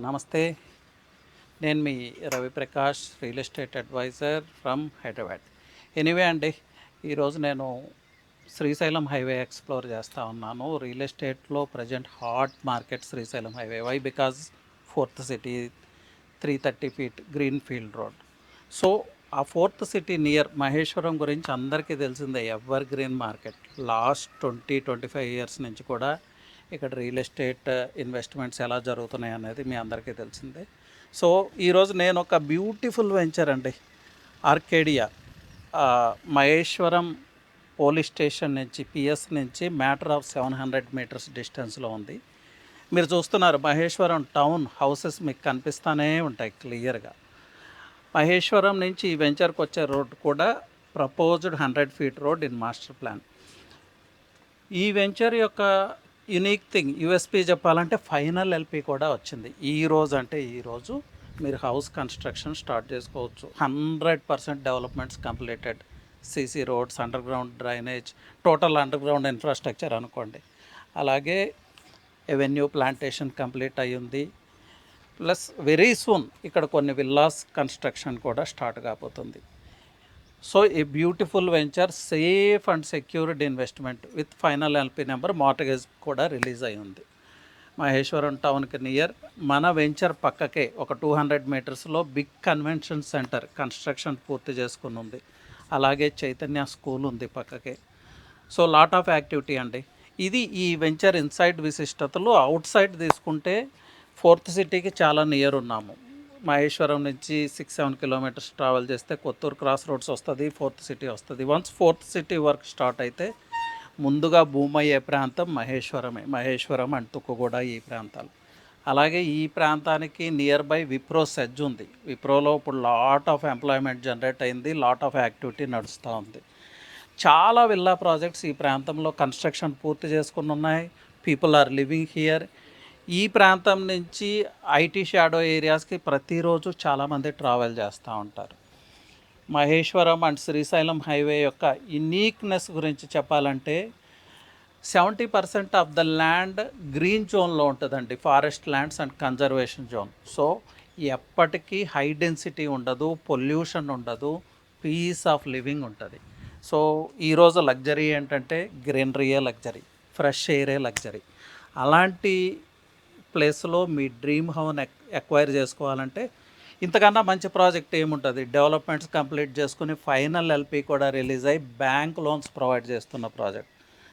నమస్తే. నేను మీ Raviprakash, real estate adviser from Hyderabad. Anyway అండి, ఈరోజు నేను శ్రీశైలం హైవే ఎక్స్ప్లోర్ చేస్తూ ఉన్నాను. రియల్ ఎస్టేట్లో present hot market Srisailam highway. Why? Because fourth city, 330 feet green field road. So ఆ ఫోర్త్ సిటీ నియర్ మహేశ్వరం గురించి అందరికీ తెలిసిందే. Evergreen market. Last 25 years నుంచి కూడా ఇక్కడ రియల్ ఎస్టేట్ ఇన్వెస్ట్మెంట్స్ ఎలా జరుగుతున్నాయి అనేది మీ అందరికీ తెలిసిందే. సో ఈరోజు నేను ఒక బ్యూటిఫుల్ వెంచర్ అండి, ఆర్కేడియా, మహేశ్వరం పోలీస్ స్టేషన్ నుంచి, పిఎస్ నుంచి మ్యాటర్ ఆఫ్ 700 మీటర్స్ డిస్టెన్స్లో ఉంది. మీరు చూస్తున్నారు మహేశ్వరం టౌన్ హౌసెస్ మీకు కనిపిస్తూనే ఉంటాయి క్లియర్గా. మహేశ్వరం నుంచి ఈ వెంచర్కి వచ్చే రోడ్ కూడా proposed 100 feet road in master plan. ఈ వెంచర్ యొక్క యునిక్ థింగ్, యూఎస్పీ చెప్పాలంటే ఫైనల్ ఎల్పి కూడా వచ్చింది. ఈరోజు మీరు హౌస్ కన్స్ట్రక్షన్ స్టార్ట్ చేసుకోవచ్చు. 100% developments completed. CC roads, underground drainage, total underground infrastructure అనుకోండి. అలాగే ఎవెన్యూ ప్లాంటేషన్ కంప్లీట్ అయ్యింది. ప్లస్ వెరీ సూన్ ఇక్కడ కొన్ని విల్లాస్ కన్స్ట్రక్షన్ కూడా స్టార్ట్ కాబోతుంది. So a beautiful venture, safe and secured investment with final LP number, mortgage కూడా release అయి ఉంది. మహేశ్వరం టౌన్కి నియర్ మన వెంచర్ పక్కకే ఒక 200 మీటర్స్లో బిగ్ కన్వెన్షన్ సెంటర్ కన్స్ట్రక్షన్ పూర్తి చేసుకుని ఉంది. అలాగే చైతన్య స్కూల్ ఉంది పక్కకే. సో లాట్ ఆఫ్ యాక్టివిటీ అండి. ఇది ఈ వెంచర్ ఇన్సైడ్ విశిష్టతలు. అవుట్ సైడ్ తీసుకుంటే ఫోర్త్ సిటీకి చాలా నియర్ ఉన్నాము. మహేశ్వరం నుంచి 6-7 కిలోమీటర్స్ ట్రావెల్ చేస్తే కొత్తూరు క్రాస్ రోడ్స్ వస్తుంది, ఫోర్త్ సిటీ వస్తుంది. Once fourth city work start అయితే ముందుగా భూమి అయ్యే ప్రాంతం మహేశ్వరమే. మహేశ్వరం అండ్ తుక్కుగూడ ఈ ప్రాంతాలు. అలాగే ఈ ప్రాంతానికి నియర్ బై విప్రో సెజ్ ఉంది. విప్రోలో ఇప్పుడు లాట్ ఆఫ్ ఎంప్లాయ్మెంట్ జనరేట్ అయింది, లాట్ ఆఫ్ యాక్టివిటీ నడుస్తూ ఉంది. చాలా విల్లా ప్రాజెక్ట్స్ ఈ ప్రాంతంలో కన్స్ట్రక్షన్ పూర్తి చేసుకుని ఉన్నాయి. People are living here. ఈ ప్రాంతం నుంచి ఐటీ షాడో ఏరియాస్కి ప్రతిరోజు చాలామంది ట్రావెల్ చేస్తూ ఉంటారు. మహేశ్వరం అండ్ శ్రీశైలం హైవే యొక్క యునీక్నెస్ గురించి చెప్పాలంటే 70% ఆఫ్ ద ల్యాండ్ గ్రీన్ జోన్లో ఉంటుందండి, forest lands and conservation zone. So ఎప్పటికీ హై డెన్సిటీ ఉండదు, పొల్యూషన్ ఉండదు, పీస్ ఆఫ్ లివింగ్ ఉంటుంది. సో ఈరోజు లగ్జరీ ఏంటంటే గ్రీనరీయే లగ్జరీ, ఫ్రెష్ ఎయిరే లగ్జరీ. అలాంటి ప్లేస్లో మీ డ్రీమ్ హౌస్ ఎక్వైర్ చేసుకోవాలంటే ఇంతకన్నా మంచి ప్రాజెక్ట్ ఏముంటుంది? డెవలప్మెంట్స్ కంప్లీట్ చేసుకుని ఫైనల్ ఎల్పి కూడా రిలీజ్ అయ్యి బ్యాంక్ లోన్స్ ప్రొవైడ్ చేస్తున్న ప్రాజెక్ట్.